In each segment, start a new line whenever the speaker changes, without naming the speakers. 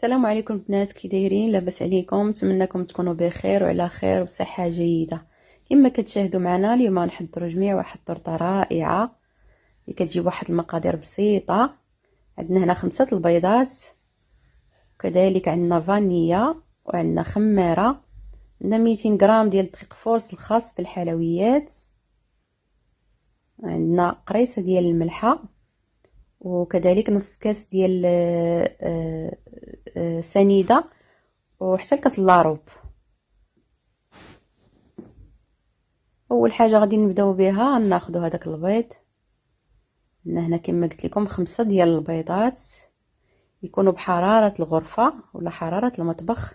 السلام عليكم بنات، كي دايرين؟ لاباس عليكم؟ نتمنىكم تكونوا بخير وعلى خير وصحه جيده. كما كتشاهدوا معنا اليوم غنحضروا جميع واحد الطرطه رائعه اللي كتجيب واحد المقادير بسيطه. عندنا هنا 5 البيضات، وكذلك عندنا فانيليا، وعندنا خميره، عندنا 200 غرام ديال الدقيق فورس الخاص بالحلويات، عندنا قريصه ديال الملحه، وكذلك نص كاس ديال سنيده، وحتى الكاس لاروب. اول حاجه غادي نبداو بها ناخذ هذاك البيض. هنا كما قلت لكم 5 ديال البيضات، يكونوا بحراره الغرفه ولا حراره المطبخ.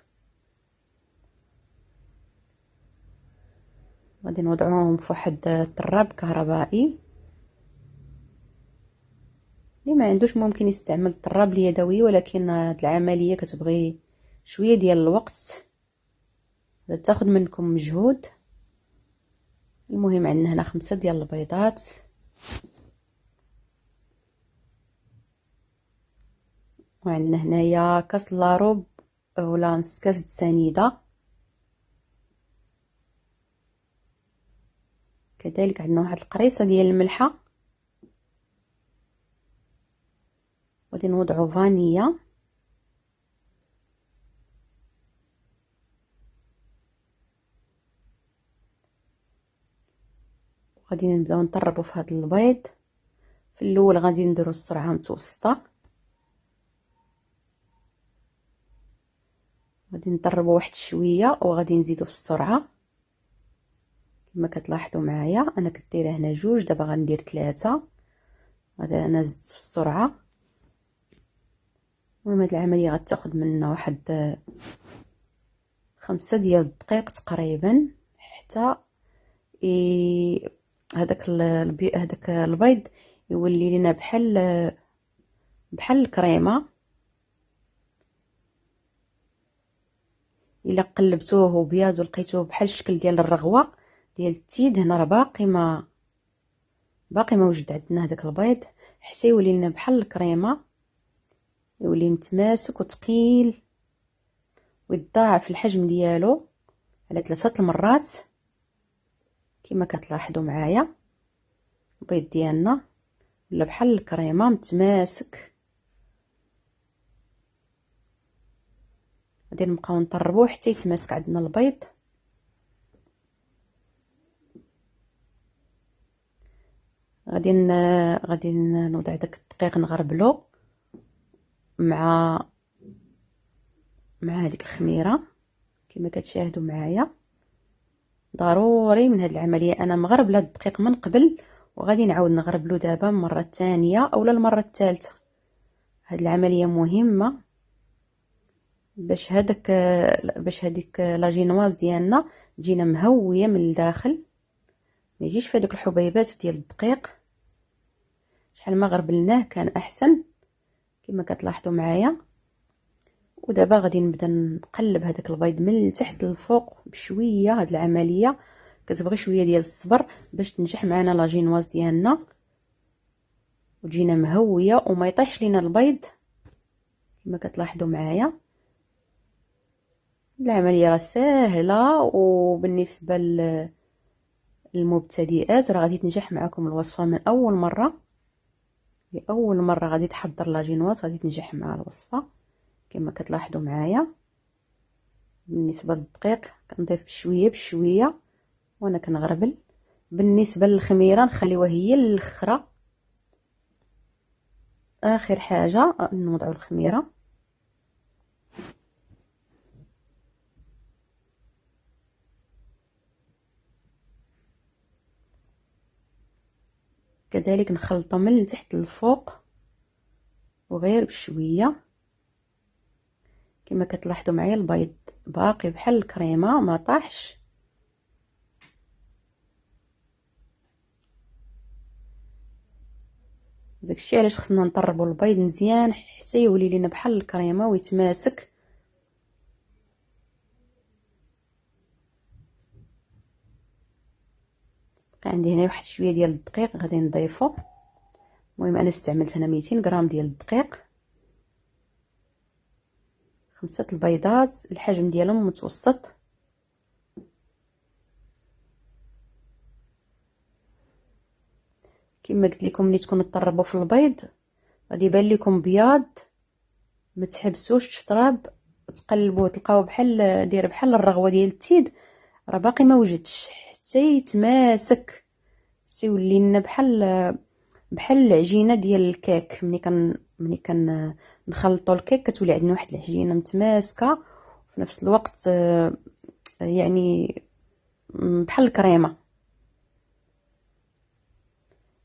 غادي نوضعوهم في واحد الطراب كهربائي. اللي ما عندوش ممكن يستعمل الطراب اليدوي، ولكن هاد العمليه كتبغي شويه ديال الوقت، تاخذ منكم مجهود. المهم عندنا هنا 5 ديال البيضات، وعندنا هنايا كاس لاروب ولا نص كاس سنيده، كذلك عندنا واحد القريصه ديال الملحه، غادي نوضعوا فانيليا، غادي نبداو نطربوا في هذا البيض. في الاول غادي نديروا السرعه متوسطه، غادي نطربوا واحد شويه وغادي نزيدوا في السرعه. كما كتلاحظوا معايا انا كدير هنا 2، دابا غندير 3. غادي انا زدت في السرعه. المهم هاد العمليه غتاخذ منا واحد 5 ديال الدقائق تقريبا، حتى هذاك البيض يولي لنا بحال الكريمه. الا قلبتوه وبيض ولقيتوه بحال الشكل ديال الرغوه ديال التيد، هنا راه باقي ما وجد عندنا هذاك البيض، حتى يولي لنا بحال الكريمه، يولي متماسك وثقيل، ويتضاعف الحجم ديالو على 3 المرات. كما كتلاحظوا معايا البيض ديالنا ولا بحال الكريمه متماسك. غادي نبقاو نطربوه حتى يتماسك عندنا البيض. غادي نوضع داك الدقيق نغربلو مع هذيك الخميره. كما كتشاهدوا معايا ضروري من هذه العمليه انا مغربله الدقيق من قبل، وغادي نعاود نغربلو دابا المره الثانيه اولا المره الثالثه. هذه العمليه مهمه باش هذيك لاجينواز ديالنا تجينا مهويه من الداخل، ما يجيش في هذوك الحبيبات ديال الدقيق. شحال ما غربلناه كان احسن كما كتلاحظوا معايا. ودابا غادي نبدا نقلب هذاك البيض من التحت للفوق بشويه. هذه العمليه كتبغي شويه ديال الصبر باش تنجح معنا لاجينواز ديالنا وتجينا مهويه وما يطيحش لينا البيض. كما كتلاحظوا معايا العمليه راه ساهله، وبالنسبه للمبتدئات راه غادي تنجح معكم الوصفه من اول مره. لاول مره غادي تحضر لاجينواز غادي تنجح مع الوصفه. كما كتلاحظوا معايا بالنسبه للدقيق كنضيف بشويه بشويه وانا كنغربل. بالنسبه للخميره نخليوها هي الاخرى، اخر حاجه نوضعوا الخميره. كذلك نخلطو من التحت للفوق وغير بشويه. كما كتلاحظوا معايا البيض باقي بحال الكريمه ما طاحش. داكشي علاش خصنا نطربوا البيض مزيان حتى يولي لنا بحال الكريمه ويتماسك. عندي هنا واحد شويه ديال الدقيق غادي نضيفو. المهم انا استعملت هنا 200 غرام ديال الدقيق. 5 البيضات، الحجم ديالهم متوسط. كما قلت لكم ملي تكونوا تطربوا في البيض غادي يبان لكم بياض، ما تحبسوش تطراب، تقلبوه تلقاوه بحال داير بحال الرغوه ديال التيد، راه باقي ما وجدش حتى يتماسك، تيولي لنا بحال العجينه ديال الكيك. ملي نخلطوا الكيك كتولي عندنا واحد العجينه متماسكه وفي نفس الوقت يعني بحال الكريمه.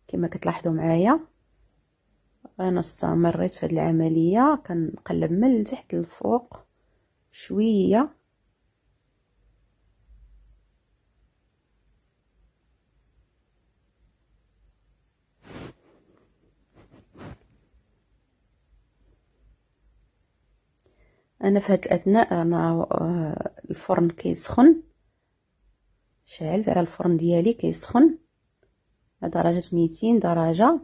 كما كتلاحظوا معايا انا استمريت في هذه العمليه، كنقلب من التحت للفوق شويه. انا في هذه الاثناء انا الفرن كيسخن، شعلت على الفرن ديالي كيسخن على درجه 200 درجه.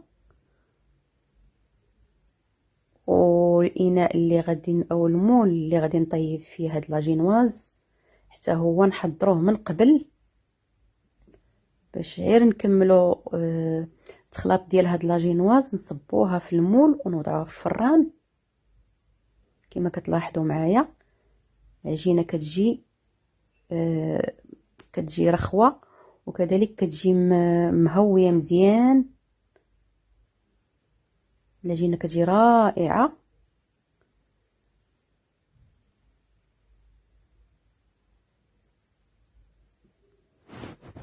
والاناء اللي غادي او المول اللي غادي نطيب فيه هاد لاجينواز حتى هو نحضروه من قبل باش غير نكملوا التخلاط ديال هاد لاجينواز، نصبوها في المول ونوضعوها في الفران. كما كتلاحظوا معايا العجينه كتجي رخوه وكذلك كتجي مهويه مزيان، العجينه كتجي رائعه.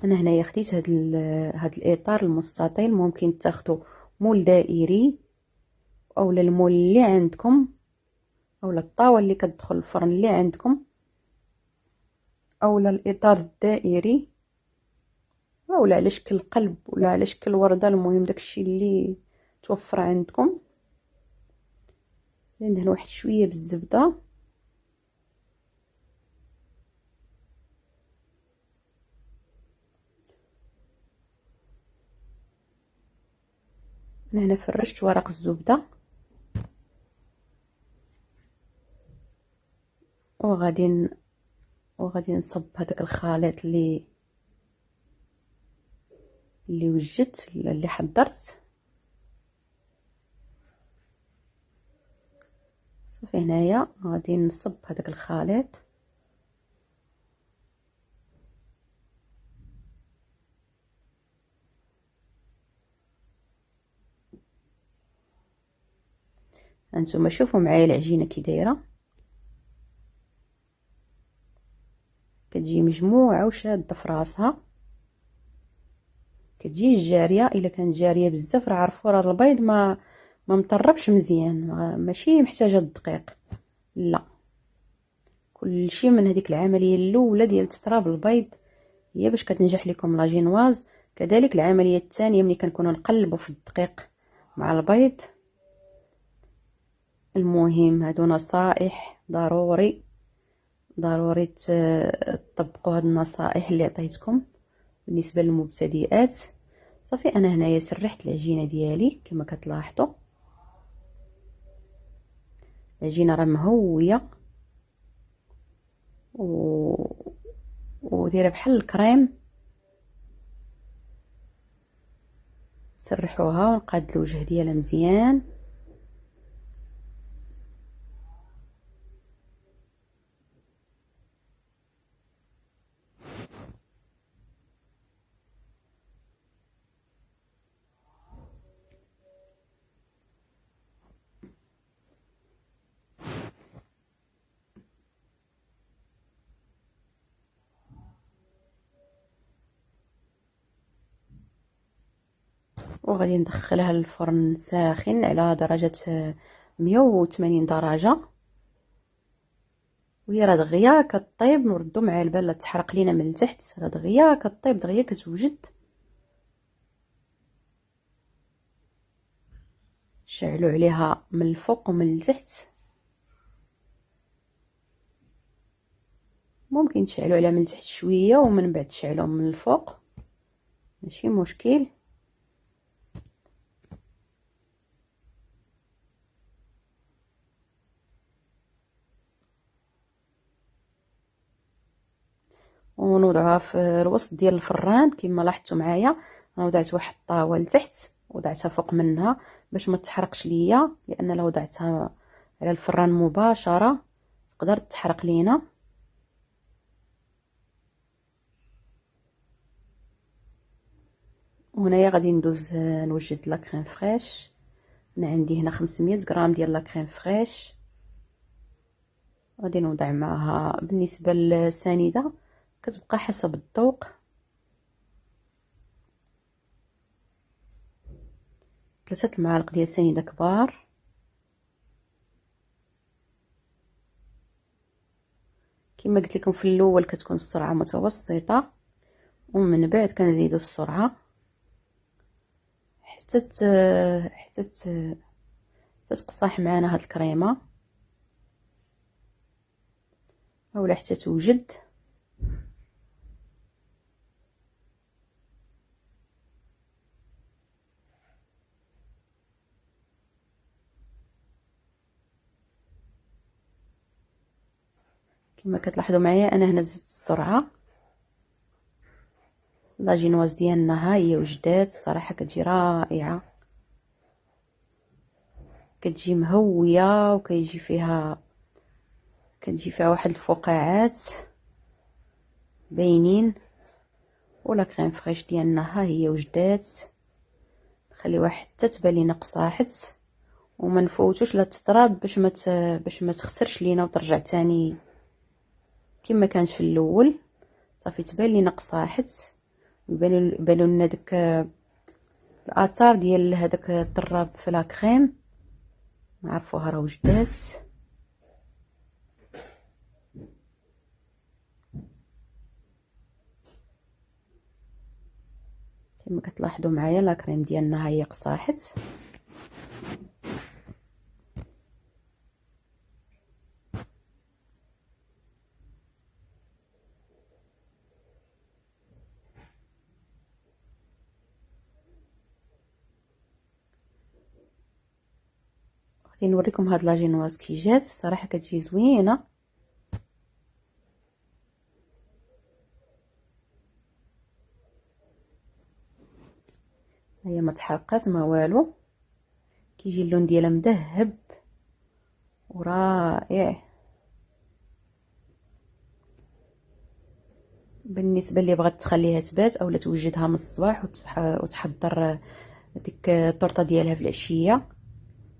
انا هنايا خديت هاد الاطار المستطيل، ممكن تاخدوا مول دائري اولا المول اللي عندكم اولا الطاوله اللي كتدخل الفرن اللي عندكم اولا الاطار الدائري اولا على شكل قلب ولا على شكل ورده، المهم داكشي اللي توفر عندكم. ندهن واحد شويه بالزبده انا هنا فرشت ورق الزبده وغادي نصب هذاك الخليط اللي وجدت اللي حضرت. صافي هنايا غادي نصب هذاك الخليط هانتوما شوفوا معايا العجينه كي دايره، كتجي مجموعه وشاده في راسها، كتجي جاريه. الا كانت جاريه بزاف راه عرفوا راه البيض ما مطربش مزيان، ماشي محتاجه الدقيق، لا. كلشي من هذيك العمليه الاولى ديال تطراب البيض هي باش كتنجح لكم لاجينواز. كذلك العمليه الثانيه ملي كنكونوا نقلبوا في الدقيق مع البيض. المهم هادو نصائح ضروري تطبقوا هاد النصائح اللي عطيتكم بالنسبه للمبتدئات. صافي انا هنايا سرحت العجينه ديالي كما كتلاحظوا، العجينه راه مهويه ودايره بحال الكريم. سرحوها ونقاد الوجه ديالها مزيان. وغادي ندخلها للفرن ساخن على درجة 180 درجة، وهي راه دغيا كطيب. نردو مع البال لا تحرق لينا من التحت، راه دغيا كطيب دغيا كتوجد. شعلوا عليها من الفوق ومن التحت، ممكن تشعلوا عليها من التحت شويه ومن بعد تشعلوا من الفوق، ماشي مشكل. ونوضعها في الوسط ديال الفران. كما لاحظتوا معايا انا وضعت واحد الطاوه لتحت وضعتها فوق منها باش ما تحرقش ليا، لان لو وضعتها على الفران مباشره تقدر تحرق لينا. وهنايا غادي ندوز نوجد لا كريم فريش. انا عندي هنا 500 غرام ديال لا كريم فريش. غادي نوضع معها بالنسبه للسنيده كتبقى حسب الذوق 3 المعالق ديال سنيده كبار. كما قلت لكم في الاول كتكون السرعه متوسطه، ومن بعد كنزيدوا السرعه حتى تقصح معنا هاد الكريمه اولا حتى توجد. كما كتلاحظوا معايا انا هنا زدت السرعه. لاجينواز ديالنا ها هي وجدات، الصراحه كتجي رائعه، كتجي مهويه وكيجي فيها واحد الفقاعات باينين. ولا كريم فريش ديالنا ها هي وجدات، نخليوها حتى تبان لينا قصاحت وما نفوتوش لا تطراب باش ما تخسرش لينا وترجع تاني كما كانت في الاول. صافي تبان لينا قصاحت يبانوا لنا داك الاثار ديال هذاك الطراب في لا كريم، نعرفوها راه وجدات. كما كتلاحظوا معايا لا كريم ديالنا هي قصاحت. غادي نوريكم هاد لاجينواز كي جات، الصراحه كتجي زوينه. هي ما تحرقات ما والو، كيجي اللون ديالها مذهب ورائع. بالنسبه اللي بغات تخليها تبات اولا توجدها من الصباح وتحضر ديك الطرطه ديالها في العشيه،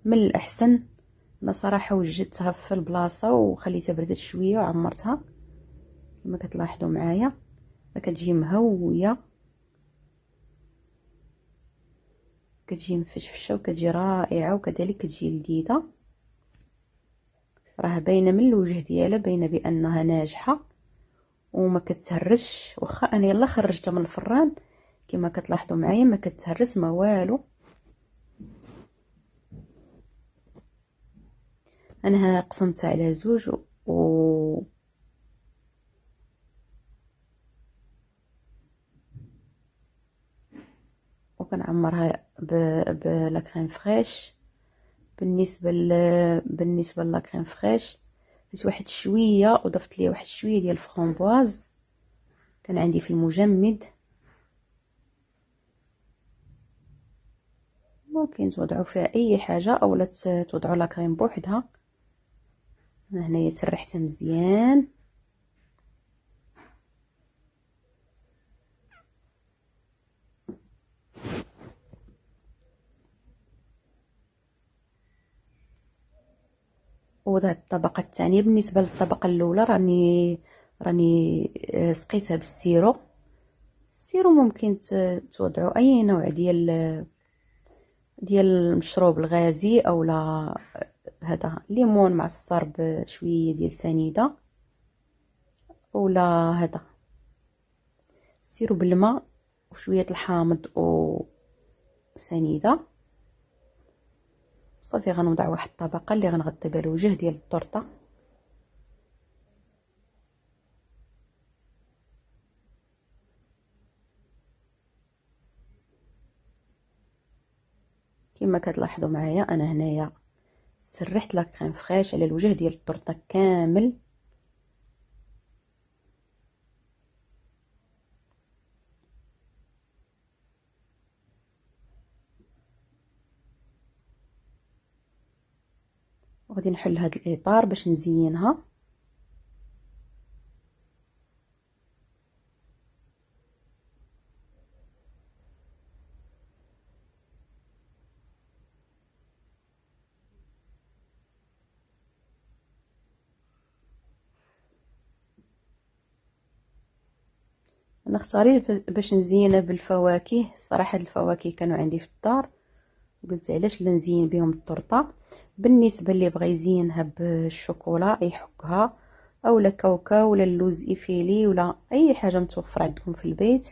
من الاحسن. انا صراحه وجدتها في البلاصه وخليتها بردت شويه وعمرتها. كما كتلاحظوا معايا كتجي مهويه، كتجي مفشفشه وكتجي رائعه، وكذلك كتجي لذيذه. راه باينه من الوجه ديالها، باينه بانها ناجحه وما كتهرش. واخا انا يلا خرجتها من الفران كما كتلاحظوا معايا ما كتهرس ما والو. انا قسمتها على زوج وكنعمرها بلا كريم فريش. بالنسبه لا كريم فريش درت واحد شويه وضفت ليه واحد شويه ديال الفرامبواز كان عندي في المجمد. ممكن توضعوا فيها اي حاجه اولا توضعوا لا كريم بوحدها. هنايا سرحتها مزيان. وضعت الطبقه الثانيه. بالنسبه للطبقه الاولى راني سقيتها بالسيرو. السيرو ممكن توضعوا اي نوع ديال المشروب الغازي اولا هذا ليمون معصر بشويه ديال سنيده، اولا هذا سيرو بالماء وشويه الحامض وسنيده. صافي غنوضع واحد الطبقه اللي غنغطي بها الوجه ديال الطورطه. كما كتلاحظوا معايا انا هنايا سرحت لا كريم فريش على الوجه ديال الطورطه كامل. وغادي نحل هذا الاطار باش نزينها. انا اختاريت باش نزينها بالفواكه. صراحه الفواكه كانوا عندي في الدار، قلت علاش لا نزين بهم التورته. بالنسبه اللي بغى يزينها بالشوكولا يحكها، اولا كاوكاو ولا اللوز ايفيلي ولا اي حاجه متوفره عندكم في البيت.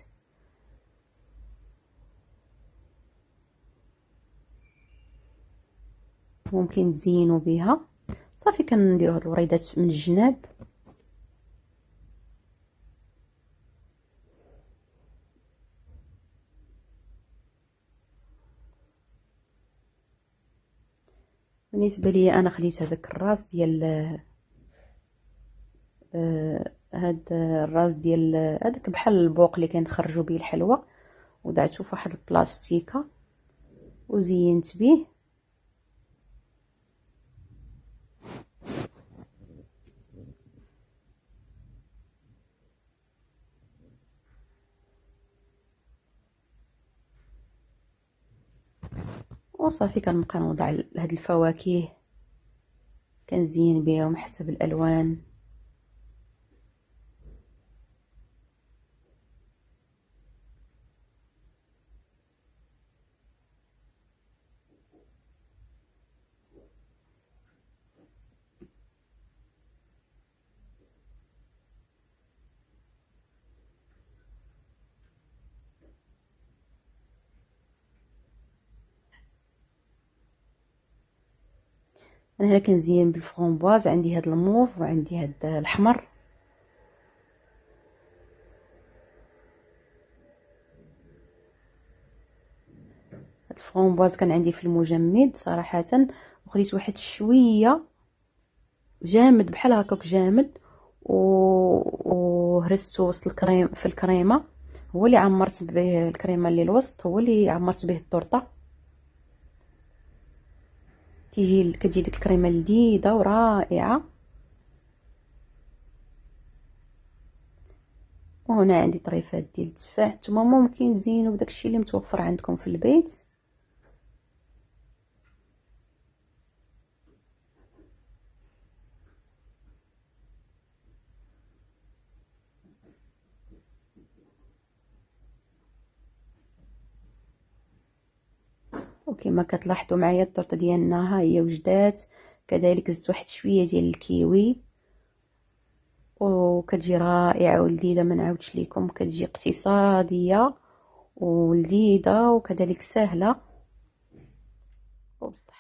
ممكن تزينوا بها. صافي كنديروا هاد الوريدات من الجناب. بالنسبه لي انا خديت هذاك الراس ديال هاد الراس ديال هذاك بحال البوق اللي كنخرجوا به الحلوى، ودعته في واحد البلاستيكه وزينت به. وصافي كنبقى نوضع هاد الفواكه كنزين بهم حسب الالوان. انا هنا كنزين بالفرomboise، عندي هاد الموف وعندي هاد الاحمر. هاد الفرomboise كان عندي في المجمد صراحه، وخديت واحد شويه جامد بحال هكاك جامد وهرسته وسط الكريم في الكريمه، هو اللي عمرت به الكريمه اللي الوسط، هو اللي عمرت به التورته. كتجي ديك الكريمه لذيذه ورائعه. وهنا عندي طريفات ديال التفاح. نتوما ممكن تزينوا بداكشي اللي متوفر عندكم في البيت. وكما كتلاحظوا معايا التورته ديالنا ها هي وجدات. كذلك زدت واحد شويه ديال الكيوي وكتجي رائعه ولذيذه. ما نعاودش لكم، كتجي اقتصاديه ولذيذه وكذلك سهله وبصح.